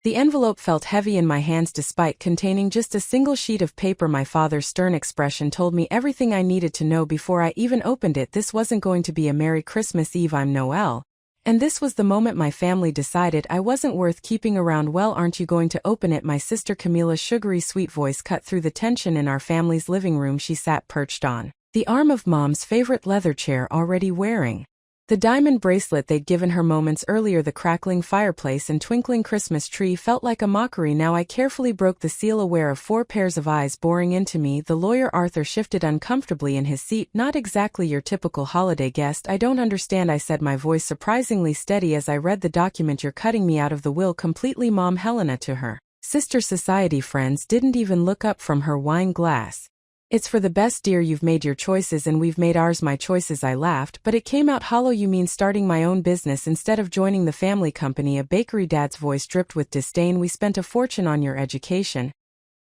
The envelope felt heavy in my hands despite containing just a single sheet of paper. My father's stern expression told me everything I needed to know before I even opened it. This wasn't going to be a Merry Christmas Eve. I'm Noelle. And this was the moment my family decided I wasn't worth keeping around. Well, aren't you going to open it? My sister Camilla's sugary sweet voice cut through the tension in our family's living room. She sat perched on the arm of Mom's favorite leather chair, already wearing the diamond bracelet they'd given her moments earlier. The crackling fireplace and twinkling Christmas tree felt like a mockery now. I carefully broke the seal, aware of 4 pairs of eyes boring into me. The lawyer Arthur shifted uncomfortably in his seat. Not exactly your typical holiday guest. I don't understand, I said, my voice surprisingly steady as I read the document. You're cutting me out of the will completely. Mom Helena to her sister society friends didn't even look up from her wine glass. It's for the best, dear. You've made your choices and we've made ours. My choices, I laughed, but it came out hollow. You mean starting my own business instead of joining the family company, a bakery? Dad's voice dripped with disdain. We spent a fortune on your education.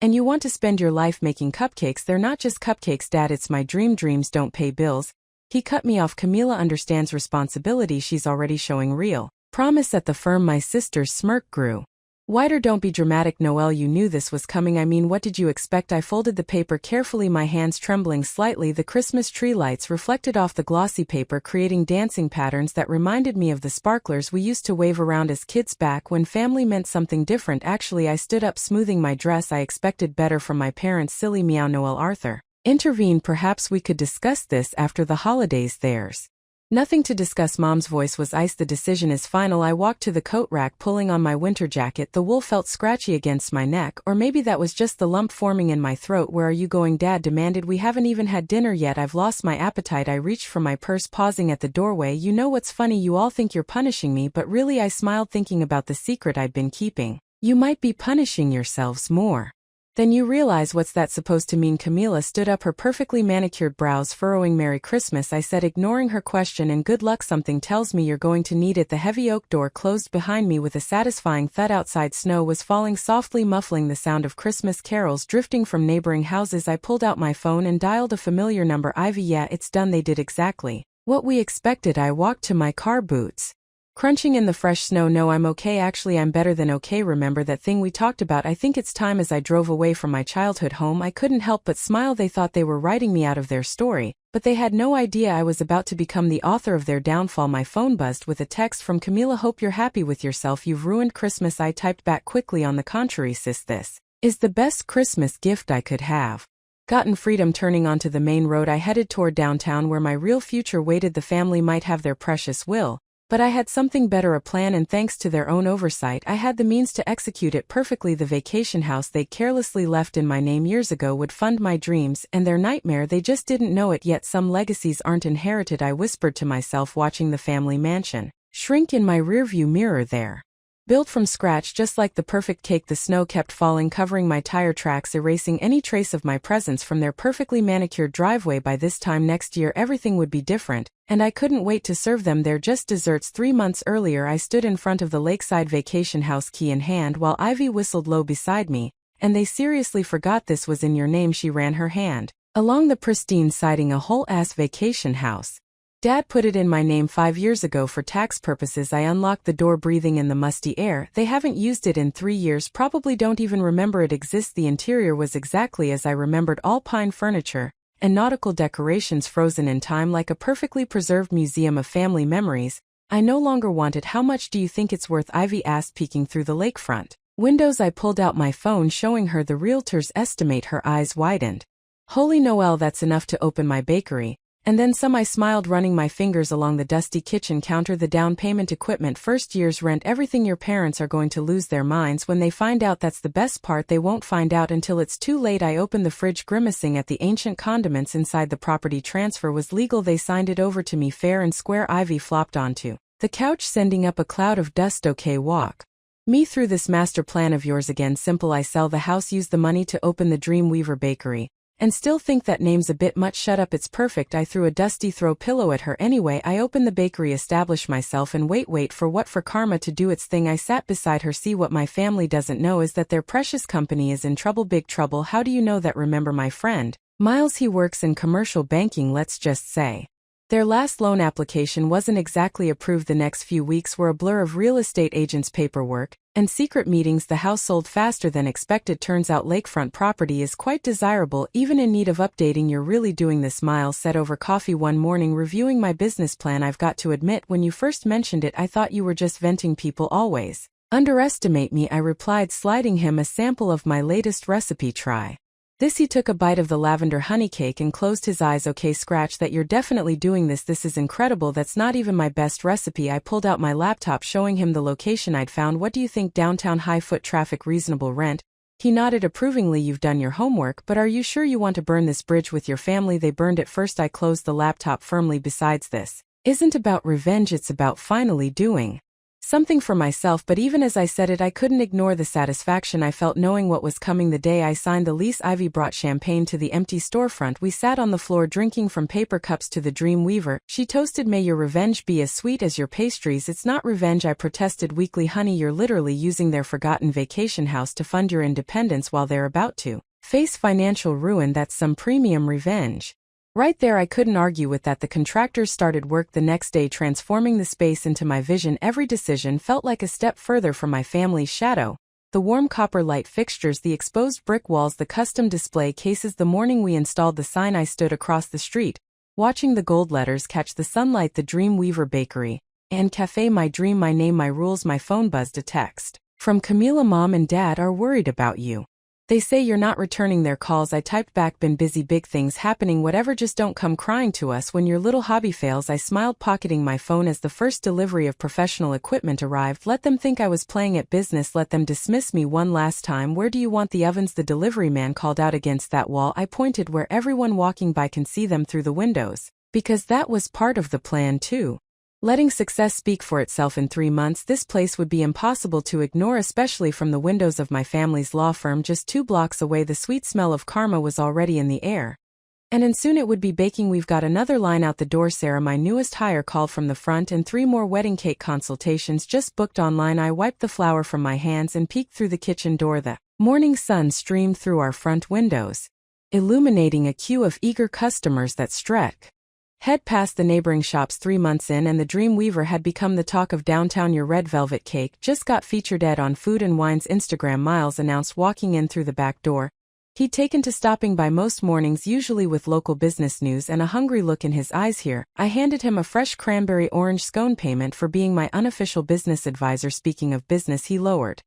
And you want to spend your life making cupcakes? They're not just cupcakes, Dad. It's my dream. Dreams don't pay bills. He cut me off. Camilla understands responsibility. She's already showing real promise at the firm. My sister's smirk grew wider. Don't be dramatic, Noelle. You knew this was coming. I mean, what did you expect? I folded the paper carefully, my hands trembling slightly. The Christmas tree lights reflected off the glossy paper, creating dancing patterns that reminded me of the sparklers we used to wave around as kids back when family meant something different. Actually, I stood up, smoothing my dress. I expected better from my parents. Silly meow. Noelle, Arthur intervened. Perhaps we could discuss this after the holidays. There's nothing to discuss. Mom's voice was ice. The decision is final. I walked to the coat rack, pulling on my winter jacket. The wool felt scratchy against my neck, or maybe that was just the lump forming in my throat. Where are you going? Dad demanded. We haven't even had dinner yet. I've lost my appetite. I reached for my purse, pausing at the doorway. You know what's funny? You all think you're punishing me, but really, I smiled, thinking about the secret I'd been keeping. You might be punishing yourselves more then you realize. What's that supposed to mean? Camilla stood up, her perfectly manicured brows furrowing. Merry Christmas, I said, ignoring her question, and good luck. Something tells me you're going to need it. The heavy oak door closed behind me with a satisfying thud. Outside, snow was falling softly, muffling the sound of Christmas carols drifting from neighboring houses. I pulled out my phone and dialed a familiar number. Ivy. Yeah, it's done. They did exactly what we expected. I walked to my car, boots crunching in the fresh snow. No, I'm okay. Actually, I'm better than okay. Remember that thing we talked about? I think it's time. As I drove away from my childhood home, I couldn't help but smile. They thought they were writing me out of their story, but they had no idea I was about to become the author of their downfall. My phone buzzed with a text from Camilla. Hope you're happy with yourself. You've ruined Christmas. I typed back quickly. On the contrary, sis, this is the best Christmas gift I could have gotten. Freedom. Turning onto the main road, I headed toward downtown where my real future waited. The family might have their precious will, but I had something better, a plan, and thanks to their own oversight, I had the means to execute it perfectly. The vacation house they'd carelessly left in my name years ago would fund my dreams and their nightmare. They just didn't know it yet. Some legacies aren't inherited, I whispered to myself, watching the family mansion shrink in my rearview mirror. There, built from scratch, just like the perfect cake. The snow kept falling, covering my tire tracks, erasing any trace of my presence from their perfectly manicured driveway. By this time next year, everything would be different, and I couldn't wait to serve them their just desserts. 3 months earlier, I stood in front of the lakeside vacation house, key in hand, while Ivy whistled low beside me. And they seriously forgot this was in your name? She ran her hand along the pristine siding. A whole-ass vacation house. Dad put it in my name 5 years ago for tax purposes. I unlocked the door, breathing in the musty air. They haven't used it in 3 years, probably don't even remember it exists. The interior was exactly as I remembered, all pine furniture and nautical decorations frozen in time, like a perfectly preserved museum of family memories. I no longer want it. How much do you think it's worth? Ivy asked, peeking through the lakefront windows. I pulled out my phone, showing her the realtor's estimate. Her eyes widened. Holy Noelle, that's enough to open my bakery. And then some, I smiled, running my fingers along the dusty kitchen counter. The down payment, equipment, first year's rent, everything. Your parents are going to lose their minds when they find out. That's the best part. They won't find out until it's too late. I opened the fridge, grimacing at the ancient condiments inside. The property transfer was legal. They signed it over to me fair and square. Ivy flopped onto the couch, sending up a cloud of dust. Okay, walk me through this master plan of yours again. Simple. I sell the house, use the money to open the Dreamweaver Bakery, and still think that name's a bit much. Shut up, it's perfect. I threw a dusty throw pillow at her. Anyway, I open the bakery, establish myself, and wait for what? For karma to do its thing. I sat beside her. See, what my family doesn't know is that their precious company is in trouble, big trouble. How do you know that? Remember my friend Miles? He works in commercial banking, let's just say Their last loan application wasn't exactly approved. The next few weeks were a blur of real estate agents' paperwork and secret meetings. The house sold faster than expected. Turns out lakefront property is quite desirable, even in need of updating. You're really doing this, Miles said over coffee one morning, reviewing my business plan. I've got to admit, when you first mentioned it, I thought you were just venting. People always underestimate me, I replied, sliding him a sample of my latest recipe. Try this. He took a bite of the lavender honey cake and closed his eyes. Okay, scratch that. You're definitely doing this. This is incredible. That's not even my best recipe. I pulled out my laptop, showing him the location I'd found. What do you think? Downtown, high foot traffic, reasonable rent. He nodded approvingly. You've done your homework, but are you sure you want to burn this bridge with your family? They burned it first. I closed the laptop firmly. Besides, this isn't about revenge. It's about finally doing something for myself. But even as I said it, I couldn't ignore the satisfaction I felt knowing what was coming. The day I signed the lease, Ivy brought champagne to the empty storefront. We sat on the floor drinking from paper cups to the dream weaver. She toasted, may your revenge be as sweet as your pastries. It's not revenge, I protested weakly. Honey, you're literally using their forgotten vacation house to fund your independence while they're about to face financial ruin. That's some premium revenge right there. I couldn't argue with that. The contractors started work the next day, transforming the space into my vision. Every decision felt like a step further from my family's shadow. The warm copper light fixtures, the exposed brick walls, the custom display cases. The morning we installed the sign, I stood across the street, watching the gold letters catch the sunlight. The Dream Weaver Bakery and Cafe, my dream, my name, my rules. My phone buzzed. A text from Camila. Mom and Dad are worried about you. They say you're not returning their calls. I typed back, been busy, big things happening, whatever, just don't come crying to us when your little hobby fails. I smiled, pocketing my phone as the first delivery of professional equipment arrived. Let them think I was playing at business. Let them dismiss me one last time. Where do you want the ovens? The delivery man called out. Against that wall. I pointed, where everyone walking by can see them through the windows. Because that was part of the plan too. Letting success speak for itself. In 3 months, this place would be impossible to ignore, especially from the windows of my family's law firm just 2 blocks away. The sweet smell of karma was already in the air. And soon it would be baking. We've got another line out the door, Sarah, my newest hire, called from the front, and 3 more wedding cake consultations just booked online. I wiped the flour from my hands and peeked through the kitchen door. The morning sun streamed through our front windows, illuminating a queue of eager customers that stretched head past the neighboring shops. 3 months in, and the Dream Weaver had become the talk of downtown. Your red velvet cake just got featured ed on Food and Wine's Instagram, Miles announced, walking in through the back door. He'd taken to stopping by most mornings, usually with local business news and a hungry look in his eyes. Here, I handed him a fresh cranberry orange scone, payment for being my unofficial business advisor. Speaking of business, he lowered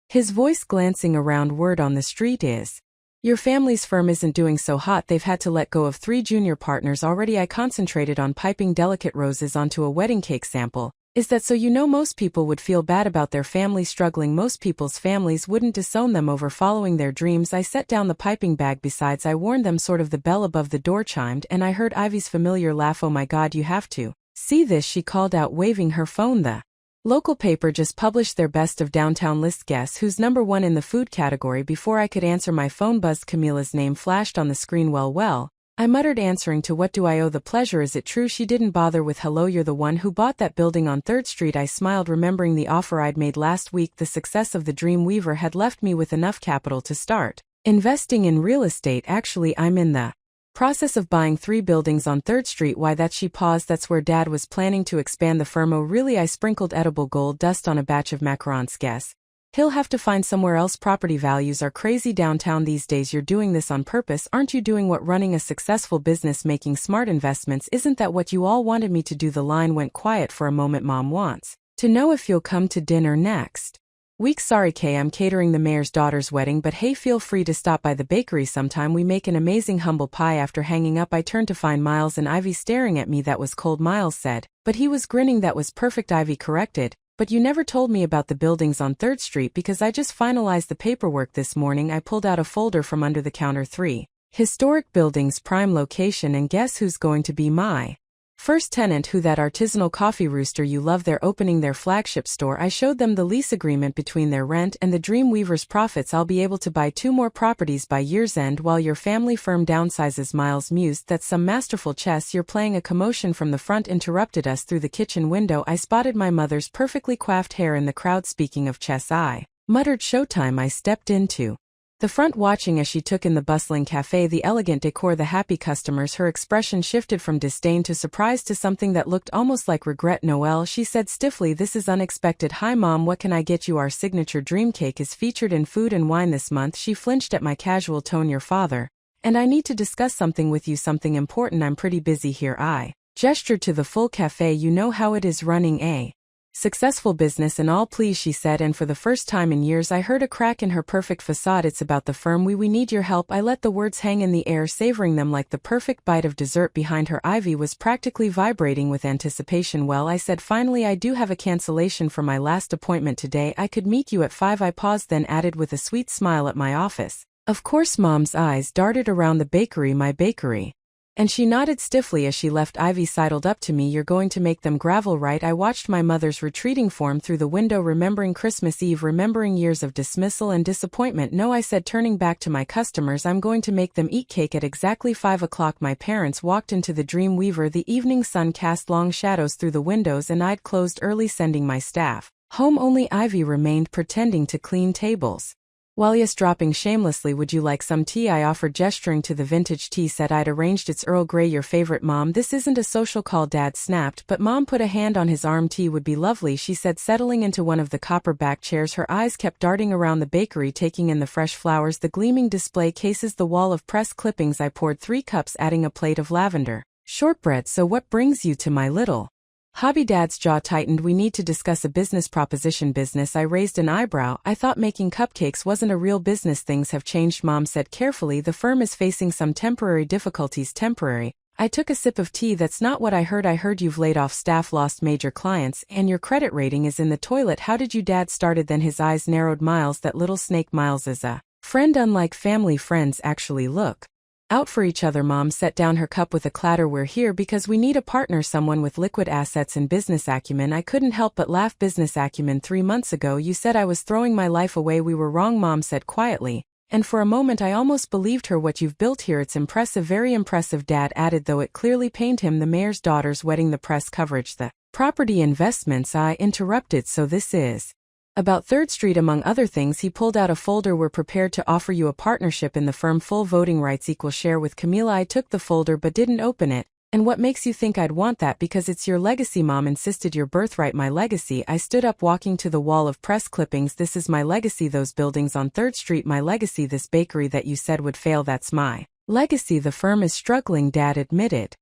his voice, glancing around. Word on the street is, your family's firm isn't doing so hot. They've had to let go of 3 junior partners already. I concentrated on piping delicate roses onto a wedding cake sample. Is that so? You know, most people would feel bad about their family struggling. Most people's families wouldn't disown them over following their dreams. I set down the piping bag. Besides, I warned them. Sort of. The bell above the door chimed, and I heard Ivy's familiar laugh. Oh my God, you have to see this, she called out, waving her phone. The local paper just published their best of downtown list. Guess who's #1 in the food category? Before I could answer, my phone buzzed. Camila's name flashed on the screen. Well, I muttered, answering to what do I owe the pleasure? Is it true? She didn't bother with hello. You're the one who bought that building on 3rd Street. I smiled, remembering the offer I'd made last week. The success of the Dream Weaver had left me with enough capital to start investing in real estate. Actually, I'm in the process of buying 3 buildings on 3rd Street. Why that? She paused. That's where Dad was planning to expand the firm. Oh really? I sprinkled edible gold dust on a batch of macarons. Guess he'll have to find somewhere else. Property values are crazy downtown these days. You're doing this on purpose, aren't you? Doing what? Running a successful business, making smart investments. Isn't that what you all wanted me to do? The line went quiet for a moment. Mom wants to know if you'll come to dinner next week. Sorry, Kay, I'm catering the mayor's daughter's wedding, but hey, feel free to stop by the bakery sometime. We make an amazing humble pie. After hanging up, I turned to find Miles and Ivy staring at me. That was cold, Miles said, but he was grinning. That was perfect, Ivy corrected. But you never told me about the buildings on 3rd Street. Because I just finalized the paperwork this morning. I pulled out a folder from under the counter. 3 historic buildings, prime location, and guess who's going to be my first tenant? Who? That artisanal coffee rooster you love. They're opening their flagship store. I showed them the lease agreement between their rent and the Dream Weaver's profits. I'll be able to buy 2 more properties by year's end while your family firm downsizes. Miles mused. That's some masterful chess you're playing. A commotion from the front interrupted us. Through the kitchen window, I spotted my mother's perfectly coiffed hair in the crowd. Speaking of chess, I muttered, showtime. I stepped into The front watching as she took in the bustling cafe, the elegant decor, the happy customers. Her expression shifted from disdain to surprise to something that looked almost like regret. Noelle, she said stiffly, this is unexpected. Hi mom, what can I get you? Our signature dream cake is featured in Food and Wine this month. She flinched at my casual tone. Your father and I need to discuss something with you, something important. I'm pretty busy here. I gestured to the full cafe. You know how it is running a successful business and all. Please, she said, and for the first time in years I heard a crack in her perfect facade. It's about the firm. We need your help. I let the words hang in the air, savoring them like the perfect bite of dessert. Behind her, Ivy was practically vibrating with anticipation. Well, I said finally, I do have a cancellation for my last appointment today. I could meet you at 5. I paused, then added with a sweet smile, at my office. Of course. Mom's eyes darted around the bakery. My bakery? And she nodded stiffly as she left. Ivy sidled up to me. You're going to make them gravel, right? I watched my mother's retreating form through the window, remembering Christmas Eve, remembering years of dismissal and disappointment. No, I said, turning back to my customers, I'm going to make them eat cake at exactly 5 o'clock. My parents walked into the Dream Weaver. The evening sun cast long shadows through the windows and I'd closed early, sending my staff home. Only Ivy remained, pretending to clean tables. While yes, dropping shamelessly, would you like some tea? I offered, gesturing to the vintage tea set I'd arranged. It's Earl Grey. Your favorite? Mom, this isn't a social call, Dad snapped, but Mom put a hand on his arm. Tea would be lovely, she said, settling into one of the copper-back chairs. Her eyes kept darting around the bakery, taking in the fresh flowers, the gleaming display cases, the wall of press clippings. I poured 3 cups, adding a plate of lavender shortbread. So what brings you to my little hobby? Dad's jaw tightened. We need to discuss a business proposition. Business? I raised an eyebrow. I thought making cupcakes wasn't a real business. Things have changed, Mom said carefully. The firm is facing some temporary difficulties. Temporary? I took a sip of tea. That's not what I heard. I heard you've laid off staff, lost major clients, and your credit rating is in the toilet. How did you? Dad started, then his eyes narrowed. Miles, that little snake. Miles is a friend, unlike family. Friends actually look out for each other. Mom set down her cup with a clatter. We're here because we need a partner, someone with liquid assets and business acumen. I couldn't help but laugh. Business acumen? 3 months ago you said I was throwing my life away. We were wrong, Mom said quietly, and for a moment I almost believed her. What you've built here, it's impressive, very impressive, Dad added, though it clearly pained him. The mayor's daughter's wedding, the press coverage, the property investments. I interrupted. So this is about 3rd Street, among other things. He pulled out a folder. We're prepared to offer you a partnership in the firm, full voting rights, equal share with Camila. I took the folder but didn't open it. And what makes you think I'd want that? Because it's your legacy, Mom insisted. Your birthright? My legacy? I stood up, walking to the wall of press clippings. This is my legacy. Those buildings on 3rd Street, my legacy. This bakery that you said would fail, that's my legacy. The firm is struggling, Dad admitted,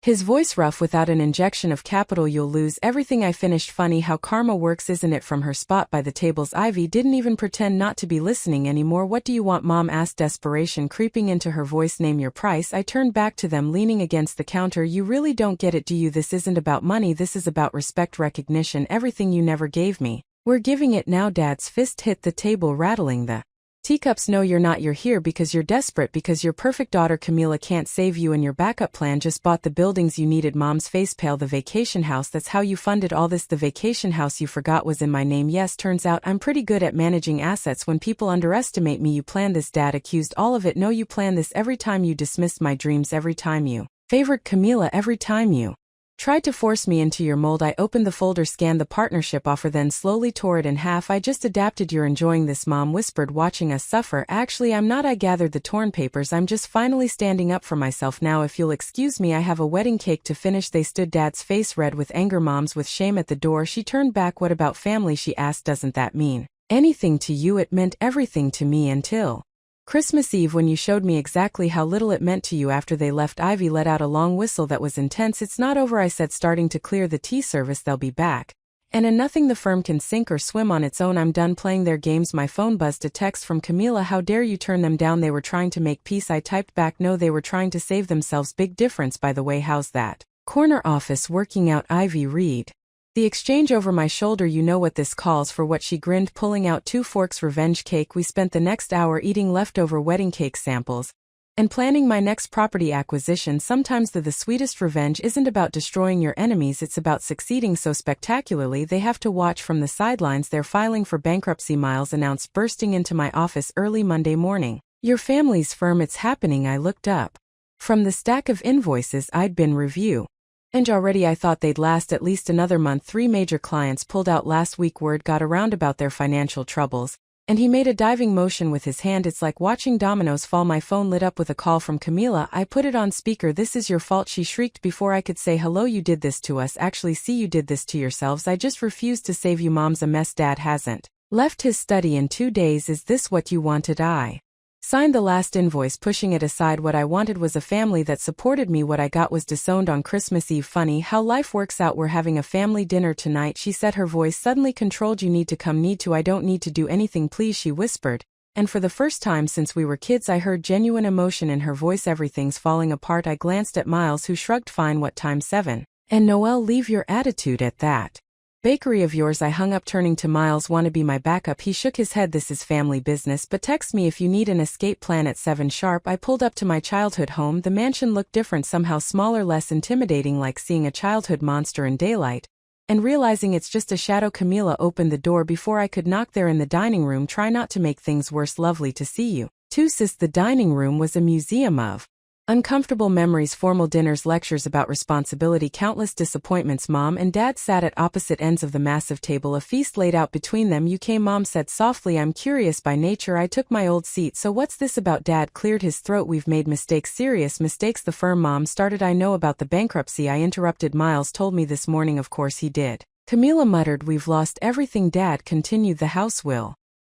his voice rough, without an injection of capital you'll lose everything. I finished. Funny how karma works, isn't it? From her spot by the tables, Ivy didn't even pretend not to be listening anymore. What do you want? Mom asked, desperation creeping into her voice. Name your price. I turned back to them, leaning against the counter. You really don't get it, do you? This isn't about money, this is about respect, recognition, everything you never gave me. We're giving it now. Dad's fist hit the table, rattling the teacups. No, you're not. You're here because you're desperate, because your perfect daughter Camila can't save you, and your backup plan just bought the buildings you needed. Mom's face pale. The vacation house? That's how you funded all this? The vacation house you forgot was in my name. Yes, turns out I'm pretty good at managing assets. When people underestimate me, you plan this, Dad accused. All of it? No, you plan this. Every time you dismissed my dreams, every time you favored Camila, every time you tried to force me into your mold. I opened the folder, scanned the partnership offer, then slowly tore it in half. I just adapted. You're enjoying this? Mom whispered, watching us suffer. Actually, I'm not. I gathered the torn papers. I'm just finally standing up for myself now. If you'll excuse me, I have a wedding cake to finish. They stood, Dad's face red with anger, Mom's with shame, at the door. She turned back. What about family? She asked. Doesn't that mean anything to you? It meant everything to me until Christmas Eve, when you showed me exactly how little it meant to you. After they left, Ivy let out a long whistle that was intense. It's not over, I said, starting to clear the tea service. They'll be back. And nothing the firm can sink or swim on its own. I'm done playing their games. My phone buzzed, a text from Camila. How dare you turn them down? They were trying to make peace. I typed back, no, they were trying to save themselves. Big difference, by the way. How's that corner office working out? Ivy read the exchange over my shoulder. You know what this calls for? What? She grinned, pulling out 2 forks. Revenge cake. We spent the next hour eating leftover wedding cake samples and planning my next property acquisition. Sometimes the sweetest revenge isn't about destroying your enemies, it's about succeeding so spectacularly they have to watch from the sidelines. They're filing for bankruptcy, Miles announced, bursting into my office early Monday morning. Your family's firm? It's happening. I looked up from the stack of invoices I'd been reviewing. And already I thought they'd last at least another month. 3 major clients pulled out last week. Word got around about their financial troubles, And he made a diving motion with his hand. It's like watching dominoes fall. My phone lit up with a call from Camila. I put it on speaker. This is your fault, she shrieked before I could say hello. You did this to us. Actually, see, you did this to yourselves. I just refused to save you. Mom's a mess. Dad hasn't left his study in 2 days. Is this what you wanted? I signed the last invoice, pushing it aside. What I wanted was a family that supported me. What I got was disowned on Christmas Eve. Funny how life works out. We're having a family dinner tonight, she said, her voice suddenly controlled. You need to come. Need to? I don't need to do anything, please, she whispered. And for the first time since we were kids, I heard genuine emotion in her voice. Everything's falling apart. I glanced at Miles, who shrugged. Fine, what time? 7. And Noelle, leave your attitude at that bakery of yours. I hung up, turning to Miles. Wanna be my backup? He shook his head. This is family business, but text me if you need an escape plan at 7 sharp. I pulled up to my childhood home. The mansion looked different, somehow smaller, less intimidating, like seeing a childhood monster in daylight. And realizing it's just a shadow, Camila opened the door before I could knock. There in the dining room. Try not to make things worse. Lovely to see you too, sis. The dining room was a museum of uncomfortable memories, formal dinners, lectures about responsibility, countless disappointments. Mom and Dad sat at opposite ends of the massive table, a feast laid out between them. You came, Mom said softly. I'm curious by nature. I took my old seat. So what's this about? Dad cleared his throat. We've made mistakes, serious mistakes. The firm, Mom started. I know about the bankruptcy, I interrupted. Miles told me this morning. Of course he did, Camila muttered. We've lost everything, Dad continued. The house will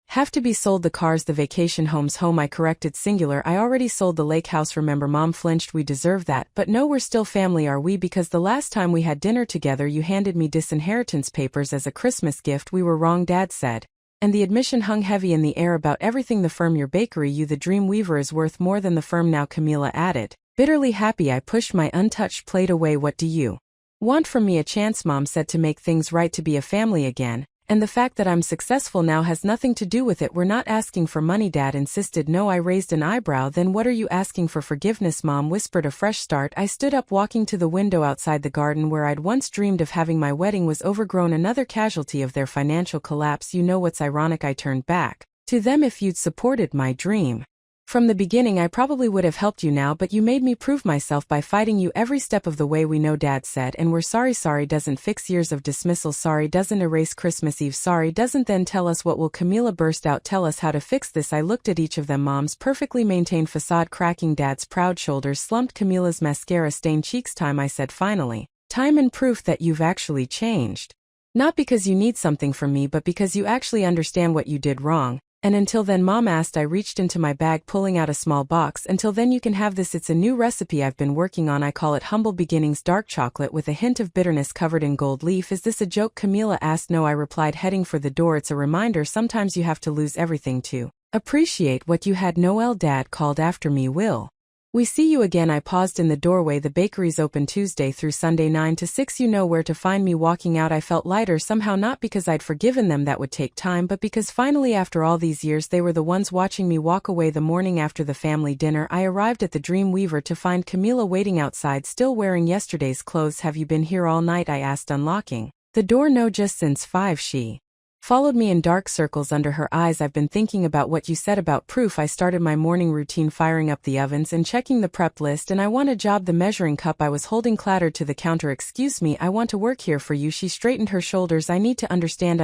have to be sold. The cars, the vacation homes. Home, I corrected, singular. I already sold the lake house, remember? Mom flinched. We deserve that. But no, we're still family, are we? Because the last time we had dinner together you handed me disinheritance papers as a Christmas gift. We were wrong, Dad said. And the admission hung heavy in the air. About everything. The firm, your bakery, you, the dream weaver, is worth more than the firm now, Camila added, bitterly happy. I pushed my untouched plate away. What do you want from me? A chance, Mom said, to make things right, to be a family again. And the fact that I'm successful now has nothing to do with it. We're not asking for money, Dad insisted. No, I raised an eyebrow. Then what are you asking for? Forgiveness, Mom whispered. A fresh start. I stood up, walking to the window outside. The garden where I'd once dreamed of having my wedding was overgrown, another casualty of their financial collapse. You know what's ironic? I turned back to them. If you'd supported my dream from the beginning, I probably would have helped you now, but you made me prove myself by fighting you every step of the way. We know, Dad said, and we're sorry. Sorry doesn't fix years of dismissal. Sorry doesn't erase Christmas Eve. Sorry doesn't then tell us what will. Camila burst out. Tell us how to fix this. I looked at each of them, Mom's perfectly maintained facade cracking, Dad's proud shoulders slumped, Camila's mascara-stained cheeks. Time, I said finally. Time and proof that you've actually changed. Not because you need something from me, but because you actually understand what you did wrong. And until then, Mom asked. I reached into my bag, pulling out a small box. Until then, you can have this. It's a new recipe I've been working on. I call it Humble Beginnings, dark chocolate with a hint of bitterness covered in gold leaf. Is this a joke? Camila asked. No, I replied, heading for the door. It's a reminder. Sometimes you have to lose everything to appreciate what you had. Noelle, Dad called after me. Will we see you again? I paused in the doorway. The bakery's open Tuesday through Sunday 9 to 6. You know where to find me. Walking out, I felt lighter somehow, not because I'd forgiven them, that would take time, but because finally, after all these years, they were the ones watching me walk away. The morning after the family dinner, I arrived at the Dream Weaver to find Camila waiting outside, still wearing yesterday's clothes. Have you been here all night? I asked, unlocking the door. No, just since 5. She followed me in dark circles under her eyes. I've been thinking about what you said about proof. I started my morning routine, firing up the ovens and checking the prep list, and I want a job. The measuring cup I was holding clattered to the counter. Excuse me, I want to work here for you. She straightened her shoulders. I need to understand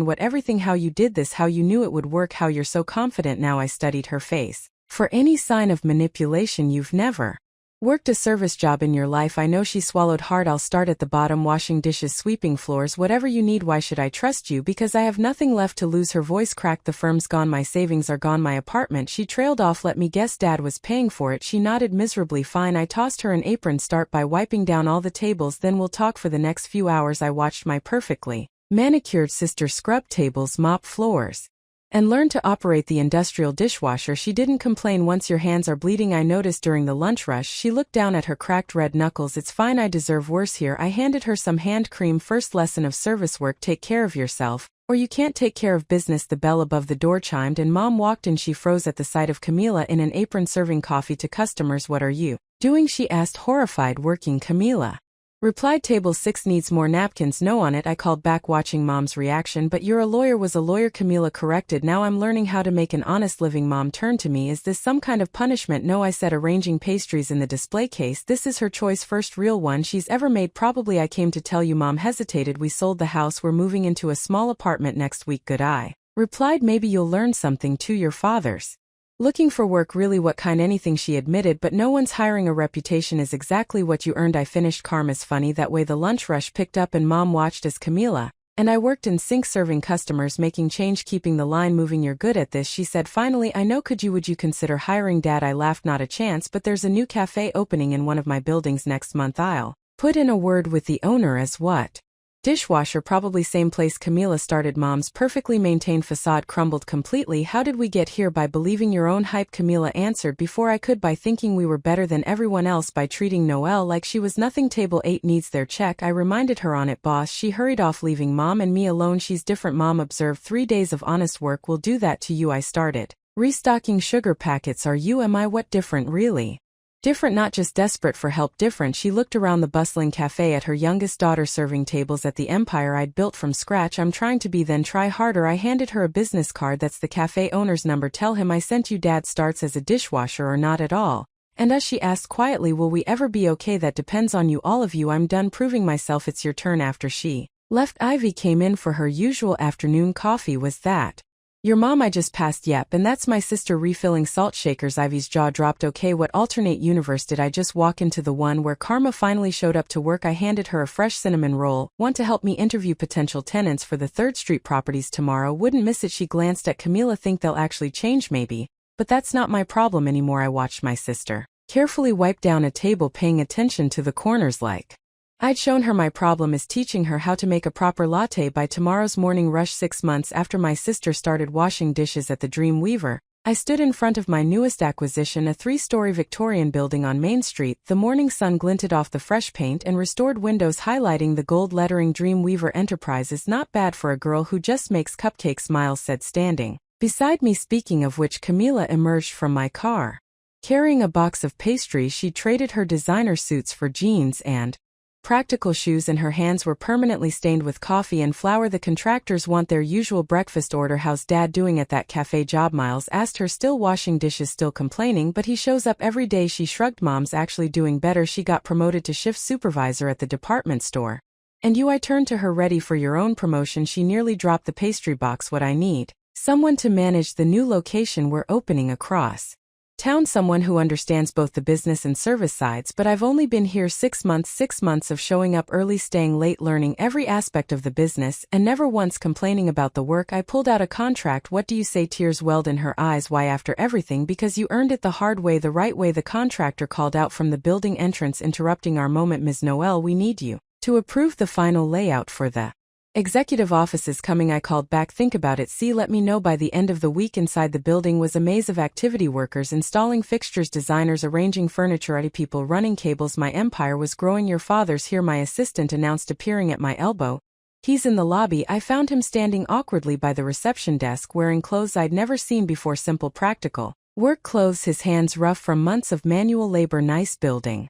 what everything, how you did this, how you knew it would work, how you're so confident now. I studied her face for any sign of manipulation. You've never worked a service job in your life. I know. She swallowed hard. I'll start at the bottom, washing dishes, sweeping floors, whatever you need. Why should I trust you? Because I have nothing left to lose. Her voice cracked. The firm's gone, my savings are gone, my apartment. She trailed off. Let me guess, Dad was paying for it. She nodded miserably. Fine. I tossed her an apron. Start by wiping down all the tables, then we'll talk. For the next few hours I watched my perfectly manicured sister scrub tables, mop floors, and learn to operate the industrial dishwasher. She didn't complain. Once your hands are bleeding, I noticed during the lunch rush. She looked down at her cracked red knuckles. It's fine, I deserve worse here. I handed her some hand cream. First lesson of service work, take care of yourself, or you can't take care of business. The bell above the door chimed and Mom walked in. She froze at the sight of Camila in an apron serving coffee to customers. What are you doing? She asked, horrified. Working, Camila replied. Table 6 needs more napkins. No on it, I called back, watching Mom's reaction. But you're a lawyer. Was a lawyer, Camila corrected. Now I'm learning how to make an honest living. Mom turned to me. Is this some kind of punishment? No, I said, arranging pastries in the display case. This is her choice, first real one she's ever made. Probably. I came to tell you. Mom hesitated. We sold the house. We're moving into a small apartment next week. Good eye. Replied, maybe you'll learn something too. Your father's looking for work. Really, what kind? Anything, she admitted, but no one's hiring. A reputation is exactly what you earned. I finished. Karma's funny that way. The lunch rush picked up and Mom watched as Camila and I worked in sync, serving customers, making change, keeping the line moving. You're good at this, she said finally. I know. Would you consider hiring Dad? I laughed. Not a chance, but there's a new cafe opening in one of my buildings next month. I'll put in a word with the owner. As what? Dishwasher? Probably same place Camila started. Mom's perfectly maintained facade crumbled completely. How did we get here? By believing your own hype, Camila answered before I could. By thinking we were better than everyone else. By treating Noelle like she was nothing. Table 8 needs their check, I reminded her. On it, boss. She hurried off, leaving Mom and me alone. She's different, Mom observed. 3 days of honest work will do that to you. I started restocking sugar packets. Are you? Am I? What different? Really? Different, not just desperate for help. Different. She looked around the bustling cafe at her youngest daughter serving tables at the empire I'd built from scratch. I'm trying to be, then try harder. I handed her a business card. That's the cafe owner's number. Tell him I sent you. Dad starts as a dishwasher or not at all? And as she asked quietly, will we ever be okay? That depends on you, all of you. I'm done proving myself. It's your turn. After she left, Ivy came in for her usual afternoon coffee. Was that your mom? I just passed. Yep, and that's my sister refilling salt shakers. Ivy's jaw dropped. Okay, what alternate universe did I just walk into? The one where Karma finally showed up to work. I handed her a fresh cinnamon roll. Want to help me interview potential tenants for the 3rd Street properties tomorrow? Wouldn't miss it. She glanced at Camila. Think they'll actually change? Maybe, but that's not my problem anymore. I watched my sister carefully wipe down a table, paying attention to the corners like I'd shown her. My problem is teaching her how to make a proper latte by tomorrow's morning rush. 6 months after my sister started washing dishes at the Dream Weaver, I stood in front of my newest acquisition, a 3-story Victorian building on Main Street. The morning sun glinted off the fresh paint and restored windows, highlighting the gold lettering Dream Weaver Enterprises. Not bad for a girl who just makes cupcakes, Miles said, standing beside me. Speaking of which, Camila emerged from my car, carrying a box of pastries. She traded her designer suits for jeans and practical shoes, and her hands were permanently stained with coffee and flour. The contractors want their usual breakfast order. How's Dad doing at that cafe job? Miles asked her. Still washing dishes, still complaining, but he shows up every day. She shrugged. Mom's actually doing better. She got promoted to shift supervisor at the department store. And you? I turned to her. Ready for your own promotion? She nearly dropped the pastry box. What I need? Someone to manage the new location we're opening across town, someone who understands both the business and service sides. But I've only been here 6 months. 6 months of showing up early, staying late, learning every aspect of the business, and never once complaining about the work. I pulled out a contract. What do you say? Tears welled in her eyes. Why? After everything? Because you earned it the hard way, the right way. The contractor called out from the building entrance, interrupting our moment. Ms. Noelle, we need you to approve the final layout for the executive office is coming. I called back. Think about it. See, let me know by the end of the week. Inside the building was a maze of activity workers installing fixtures, designers arranging furniture, people running cables. My empire was growing. Your father's here, my assistant announced, appearing at my elbow. He's in the lobby. I found him standing awkwardly by the reception desk, wearing clothes I'd never seen before. Simple, practical work clothes, his hands rough from months of manual labor. Nice building,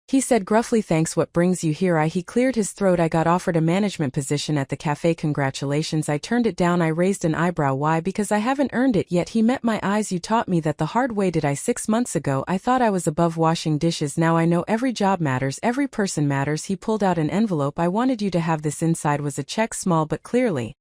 he said gruffly. Thanks. What brings you here? He cleared his throat. I got offered a management position at the cafe. Congratulations. I turned it down. I raised an eyebrow. Why? Because I haven't earned it yet. He met my eyes. You taught me that the hard way. Did I? 6 months ago I thought I was above washing dishes. Now I know every job matters, every person matters. He pulled out an envelope. I wanted you to have this. Inside was a check, small but clearly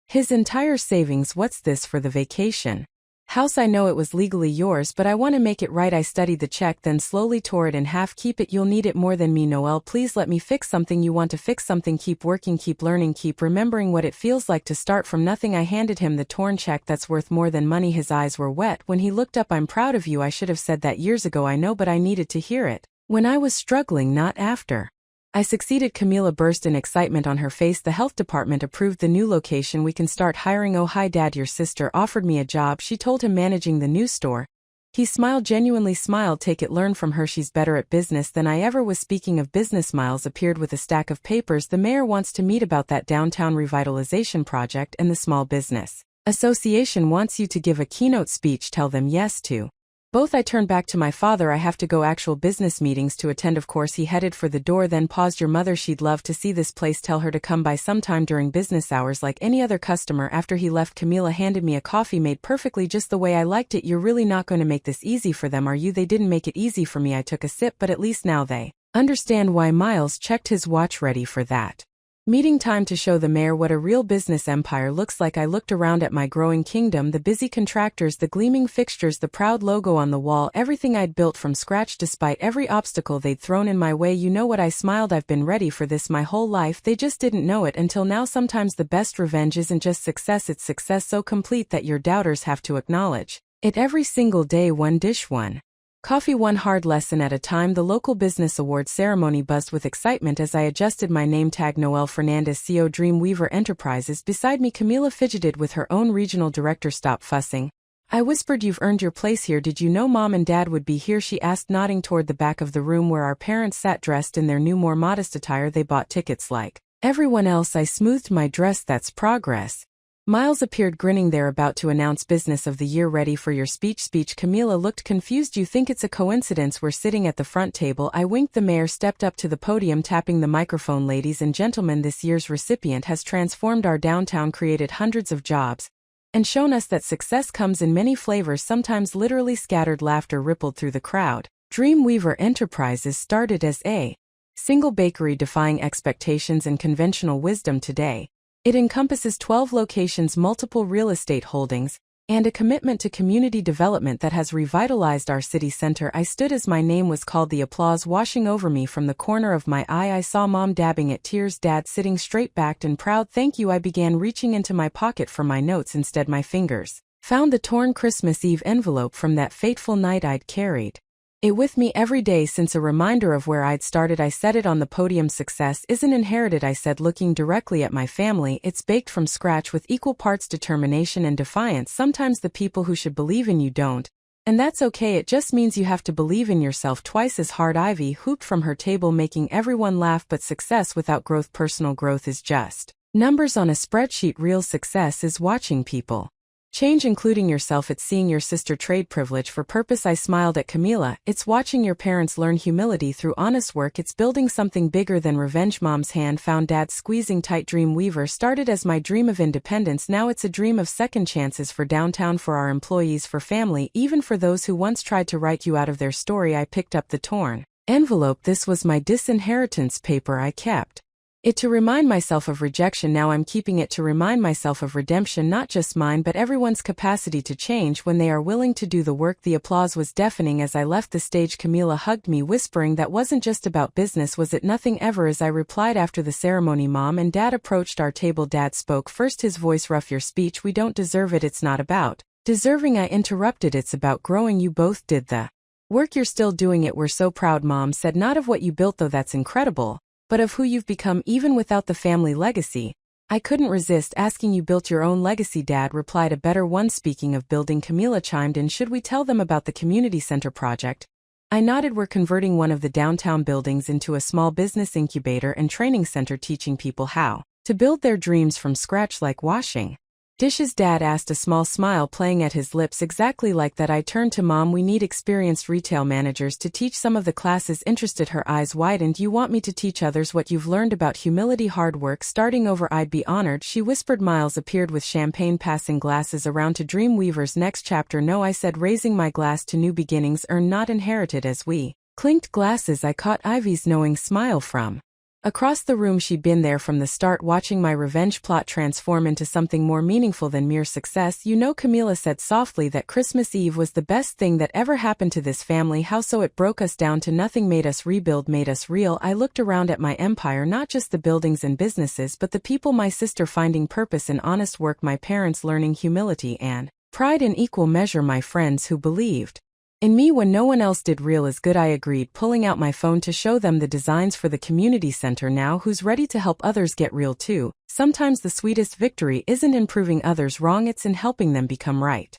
his entire savings. What's this? For the vacation house. I know it was legally yours, but I want to make it right. I studied the check, then slowly tore it in half. Keep it. You'll need it more than me. Noelle, please let me fix something. You want to fix something? Keep working, keep learning, keep remembering what it feels like to start from nothing. I handed him the torn check. That's worth more than money. His eyes were wet when he looked up. I'm proud of you. I should have said that years ago. I know, but I needed to hear it when I was struggling, not after I succeeded. Camila burst in excitement on her face. The health department approved the new location. We can start hiring. Oh, hi Dad, your sister offered me a job. She told him, managing the new store. He smiled, genuinely smiled. Take it, learn from her. She's better at business than I ever was. Speaking of business, Miles appeared with a stack of papers. The mayor wants to meet about that downtown revitalization project, and the Small Business Association wants you to give a keynote speech. Tell them yes to both. I turned back to my father. I have to go, actual business meetings to attend. Of course. He headed for the door, then paused. Your mother, she'd love to see this place. Tell her to come by sometime during business hours like any other customer. After he left, Camila handed me a coffee made perfectly just the way I liked it. You're really not going to make this easy for them, are you? They didn't make it easy for me. I took a sip, but at least now they understand why. Miles checked his watch. Ready for that Meeting time to show the mayor what a real business empire looks like. I looked around at my growing kingdom, the busy contractors, the gleaming fixtures, the proud logo on the wall, everything I'd built from scratch despite every obstacle they'd thrown in my way. You know what? I smiled. I've been ready for this my whole life. They just didn't know it until now. Sometimes the best revenge isn't just success, it's success so complete that your doubters have to acknowledge it every single day. One dish, one coffee, one hard lesson at a time. The local business awards ceremony buzzed with excitement as I adjusted my name tag. Noelle Fernandez, CEO, Dreamweaver Enterprises. Beside me, Camila fidgeted with her own regional director. Stop fussing, I whispered. You've earned your place here. Did you know Mom and Dad would be here? She asked, nodding toward the back of the room where our parents sat dressed in their new, more modest attire. They bought tickets like everyone else. I smoothed my dress. That's progress. Miles appeared, grinning. They're about to announce Business of the Year. Ready for your speech? Camila looked confused. You think it's a coincidence we're sitting at the front table? I winked. The mayor stepped up to the podium, tapping the microphone. Ladies and gentlemen, this year's recipient has transformed our downtown, created hundreds of jobs, and shown us that success comes in many flavors, sometimes literally. Scattered laughter rippled through the crowd. Dreamweaver Enterprises started as a single bakery, defying expectations and conventional wisdom. Today, it encompasses 12 locations, multiple real estate holdings, and a commitment to community development that has revitalized our city center. I stood as my name was called, the applause washing over me. From the corner of my eye, I saw Mom dabbing at tears, Dad sitting straight-backed and proud. Thank you. I began reaching into my pocket for my notes. Instead, my fingers found the torn Christmas Eve envelope from that fateful night. I'd carried it with me every day since, a reminder of where I'd started. I said it on the podium. Success isn't inherited, I said, looking directly at my family. It's baked from scratch with equal parts determination and defiance. Sometimes the people who should believe in you don't, and that's okay. It just means you have to believe in yourself twice as hard. Ivy hooped from her table, making everyone laugh. But success without growth, personal growth, is just numbers on a spreadsheet. Real success is watching people change, including yourself. It's seeing your sister trade privilege for purpose. I smiled at Camila. It's watching your parents learn humility through honest work. It's building something bigger than revenge. Mom's hand found Dad's, squeezing tight. Dreamweaver started as my dream of independence. Now it's a dream of second chances for downtown, for our employees, for family, even for those who once tried to write you out of their story. I picked up the torn envelope. This was my disinheritance paper. I kept it to remind myself of rejection. Now I'm keeping it to remind myself of redemption, not just mine but everyone's capacity to change when they are willing to do the work. The applause was deafening as I left the stage. Camila hugged me, whispering, that wasn't just about business, was it? Nothing ever. As I replied after the ceremony, Mom and Dad approached our table. Dad spoke first, his voice rough. Your speech, we don't deserve it. It's not about deserving, I interrupted. It's about growing. You both did the work. You're still doing it. We're so proud, Mom said. Not of what you built, though that's incredible, but of who you've become. Even without the family legacy, I couldn't resist asking. You built your own legacy, Dad replied. A better one. Speaking of building, Camila chimed in. Should we tell them about the community center project? I nodded. We're converting one of the downtown buildings into a small business incubator and training center, teaching people how to build their dreams from scratch, like washing dishes, Dad asked, a small smile playing at his lips. Exactly like that. I turned to Mom. We need experienced retail managers to teach some of the classes. Interested, her eyes widened. You want me to teach others what you've learned about humility, hard work, starting over? I'd be honored, she whispered. Miles appeared with champagne, passing glasses around. To Dreamweaver's next chapter. No, I said, raising my glass to new beginnings, earned not inherited. As we clinked glasses, I caught Ivy's knowing smile from across the room. She'd been there from the start, watching my revenge plot transform into something more meaningful than mere success. You know, Camila said softly, that Christmas Eve was the best thing that ever happened to this family. How so? It broke us down to nothing, made us rebuild, made us real. I looked around at my empire, not just the buildings and businesses, but the people. My sister finding purpose in honest work, my parents learning humility and pride in equal measure, my friends who believed in me when no one else did. Real is good, I agreed, pulling out my phone to show them the designs for the community center. Now who's ready to help others get real too? Sometimes the sweetest victory isn't in proving others wrong, it's in helping them become right.